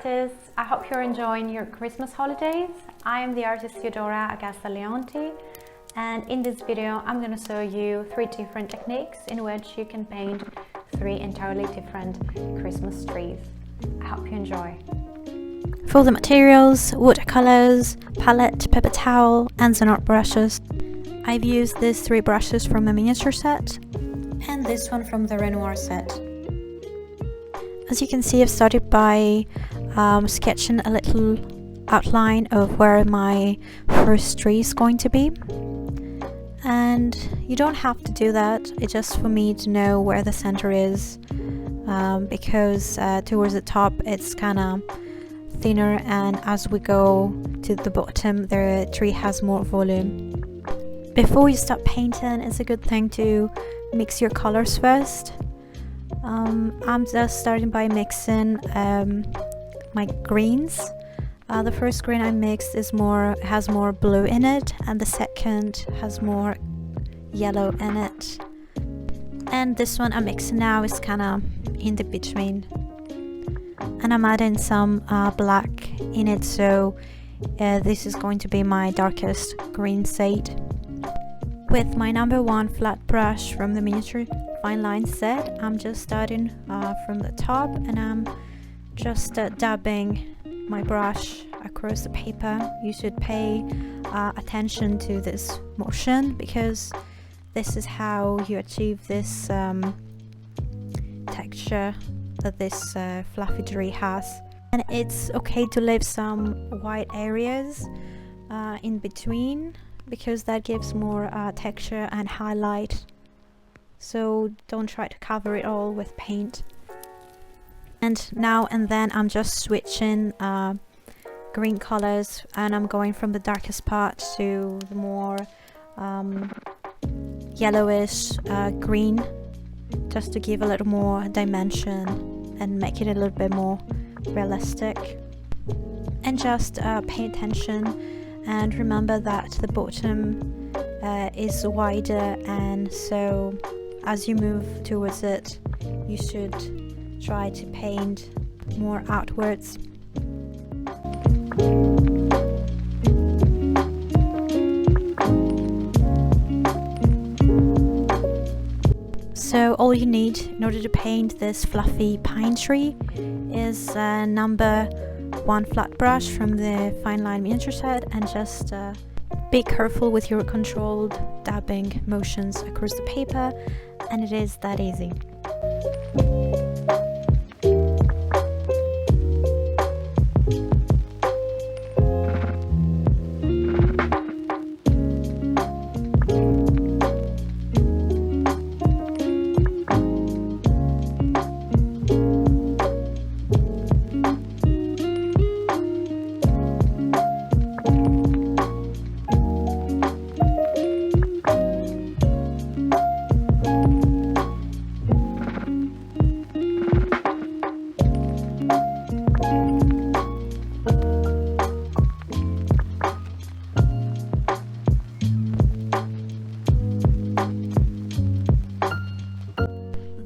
artists, I hope you're enjoying your Christmas holidays. I am the artist Theodora Augusta Lionti, and in this video I'm going to show you 3 different techniques in which you can paint 3 entirely different Christmas trees. I hope you enjoy. For the materials, watercolors, palette, paper towel and ZenART brushes. I've used these 3 brushes from the miniature set and this one from the Renoir set. As you can see, I've started by sketching a little outline of where my first tree is going to be, and you don't have to do that, it's just for me to know where the center is, because towards the top it's kind of thinner, and as we go to the bottom the tree has more volume. Before you start painting, it's a good thing to mix your colors first. I'm just starting by mixing my greens. The first green I mixed has more blue in it, and the second has more yellow in it. And this one I'm mixing now is kind of in the between. And I'm adding some black in it, so this is going to be my darkest green shade. With my number 1 flat brush from the miniature fine line set, I'm just starting from the top, and I'm just dabbing my brush across the paper. You should pay attention to this motion, because this is how you achieve this texture that this fluffy tree has. And it's okay to leave some white areas in between, because that gives more texture and highlight. So don't try to cover it all with paint. And now and then I'm just switching green colors, and I'm going from the darkest part to the more yellowish green, just to give a little more dimension and make it a little bit more realistic. And just pay attention and remember that the bottom is wider, and so as you move towards it you should try to paint more outwards. So all you need in order to paint this fluffy pine tree is number 1 flat brush from the fine line miniature set, and just be careful with your controlled dabbing motions across the paper, and it is that easy.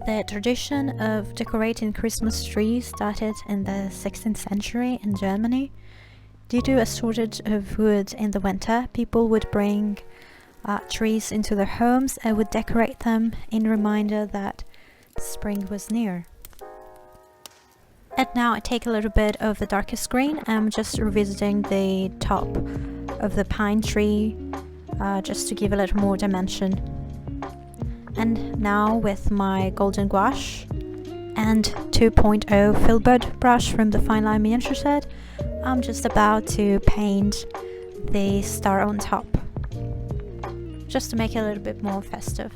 The tradition of decorating Christmas trees started in the 16th century in Germany. Due to a shortage of wood in the winter, people would bring trees into their homes and would decorate them in reminder that spring was near. And now I take a little bit of the darkest green. I'm just revisiting the top of the pine tree just to give a little more dimension. And now with my golden gouache and 2.0 filbert brush from the fine line miniature set, I'm just about to paint the star on top, just to make it a little bit more festive.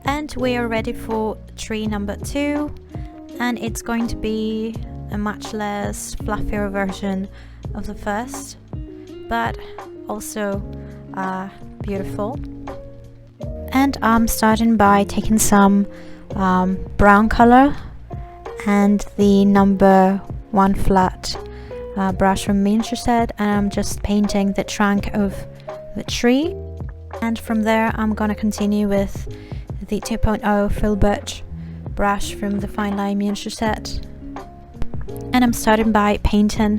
And we are ready for tree number 2, and it's going to be a much less fluffier version of the first, but also beautiful. And I'm starting by taking some brown color and the number 1 flat brush from miniature set, and I'm just painting the trunk of the tree. And from there I'm gonna continue with the 2.0 filbert brush from the fine line miniature set, And I'm starting by painting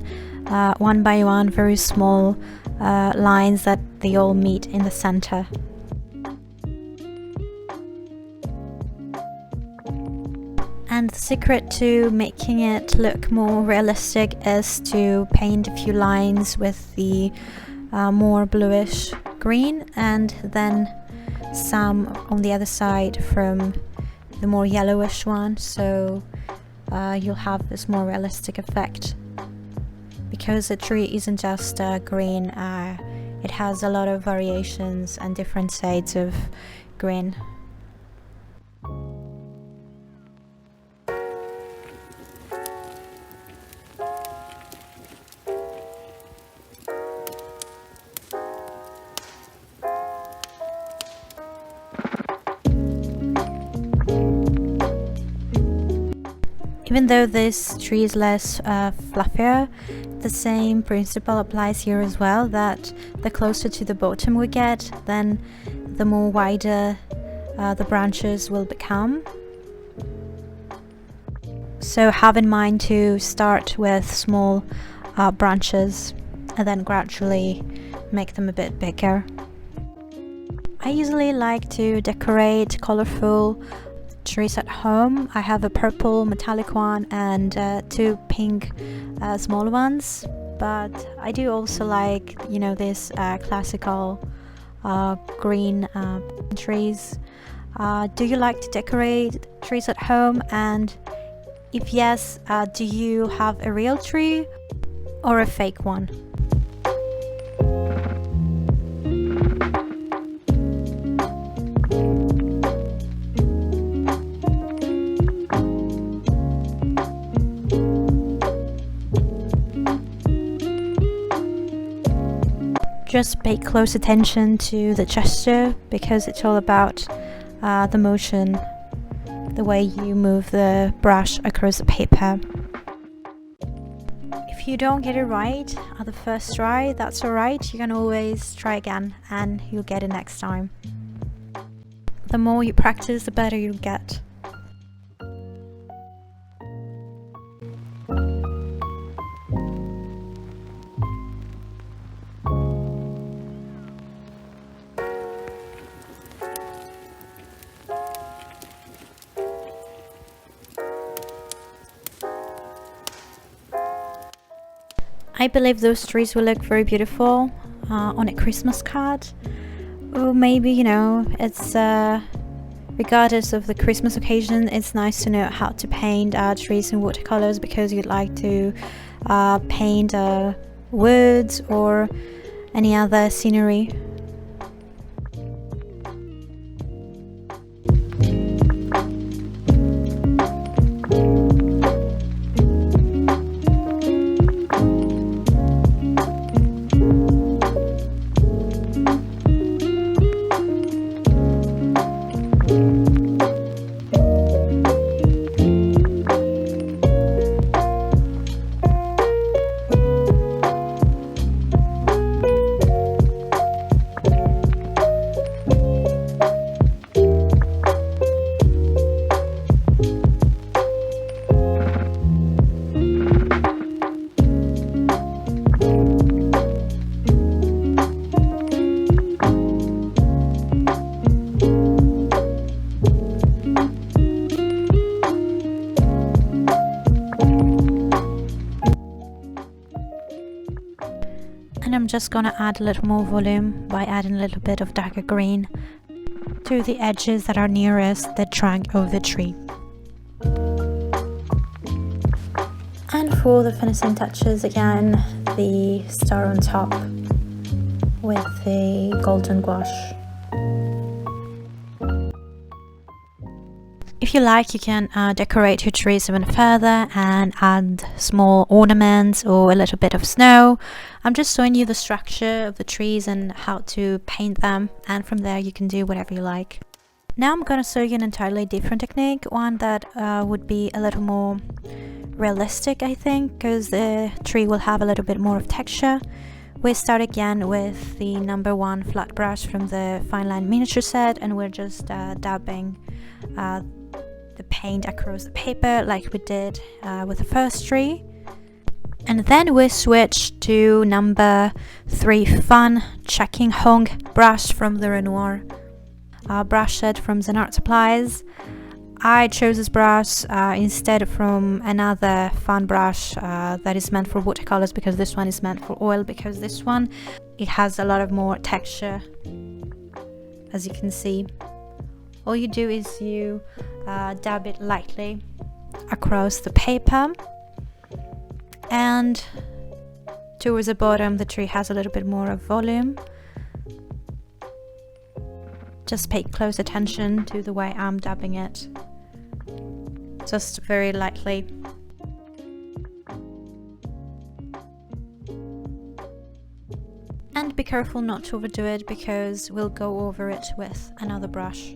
one by one very small lines that they all meet in the center. And the secret to making it look more realistic is to paint a few lines with the more bluish green, and then some on the other side from the more yellowish one, so you'll have this more realistic effect. Because the tree isn't just green, it has a lot of variations and different shades of green. Even though this tree is less fluffier, the same principle applies here as well, that the closer to the bottom we get, then the more wider the branches will become. So have in mind to start with small branches and then gradually make them a bit bigger. I usually like to decorate colorful trees at home. I have a purple metallic one and two pink small ones, but I do also like, you know, this classical green trees. Do you like to decorate trees at home? And if yes, do you have a real tree or a fake one? Just pay close attention to the gesture, because it's all about the motion, the way you move the brush across the paper. If you don't get it right at the first try, that's alright, you can always try again and you'll get it next time. The more you practice, the better you'll get. I believe those trees will look very beautiful on a Christmas card, or maybe, you know, it's regardless of the Christmas occasion, it's nice to know how to paint trees in watercolors, because you'd like to paint woods or any other scenery. And I'm just gonna add a little more volume by adding a little bit of darker green to the edges that are nearest the trunk of the tree. And for the finishing touches, again, the star on top with the golden gouache. If you like, you can decorate your trees even further and add small ornaments or a little bit of snow. I'm just showing you the structure of the trees and how to paint them, and from there you can do whatever you like. Now I'm going to show you an entirely different technique, one that would be a little more realistic, I think, because the tree will have a little bit more of texture. We start again with the number 1 flat brush from the Fine Line miniature set, and we're just dabbing the paint across the paper like we did with the first tree. And then we switch to number 3 Fun Checking Hong brush from the ZenART brush set from ZenART Supplies. I chose this brush instead from another fun brush that is meant for watercolors, because this one is meant for oil, because this one, it has a lot of more texture, as you can see. All you do is you dab it lightly across the paper, and towards the bottom the tree has a little bit more of volume. Just pay close attention to the way I'm dabbing it, just very lightly. And be careful not to overdo it, because we'll go over it with another brush.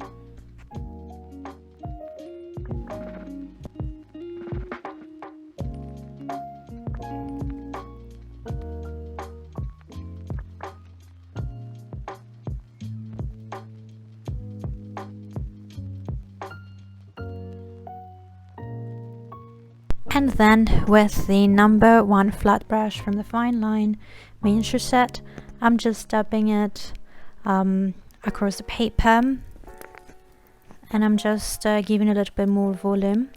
And then with the number 1 flat brush from the Fine Line miniature set, I'm just dabbing it across the paper, and I'm just giving a little bit more volume.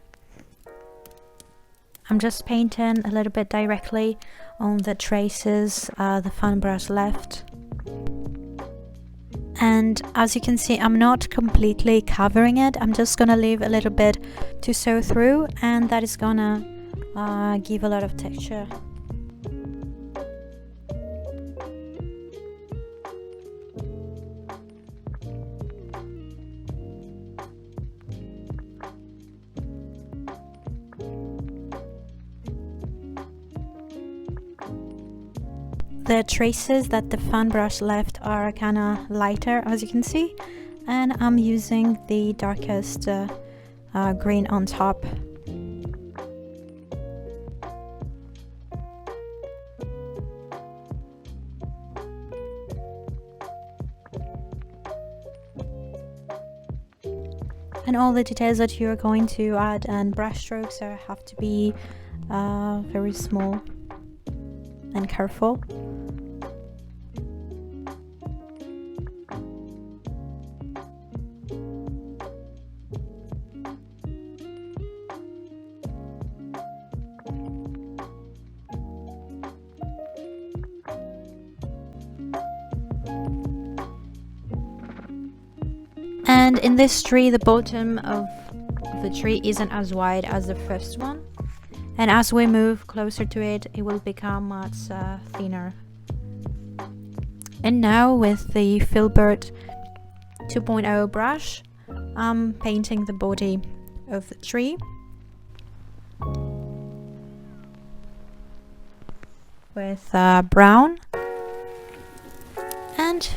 I'm just painting a little bit directly on the traces the fun brush left. And as you can see, I'm not completely covering it. I'm just gonna leave a little bit to sew through, and that is gonna give a lot of texture. The traces that the fun brush left are kinda lighter, as you can see, and I'm using the darkest green on top. And all the details that you're going to add and brush strokes have to be very small and careful. And in this tree, the bottom of the tree isn't as wide as the first one, and as we move closer to it, it will become much thinner. And now with the Filbert 2.0 brush, I'm painting the body of the tree with brown, and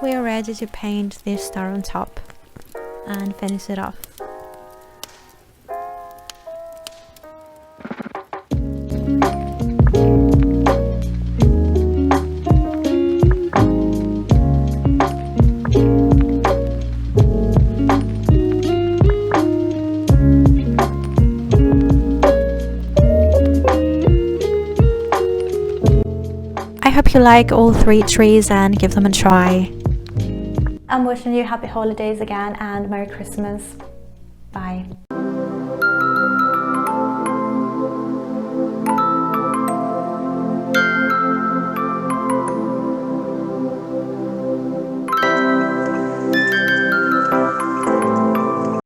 we are ready to paint this star on top and finish it off. I hope you like all 3 trees and give them a try. I'm wishing you happy holidays again and Merry Christmas. Bye.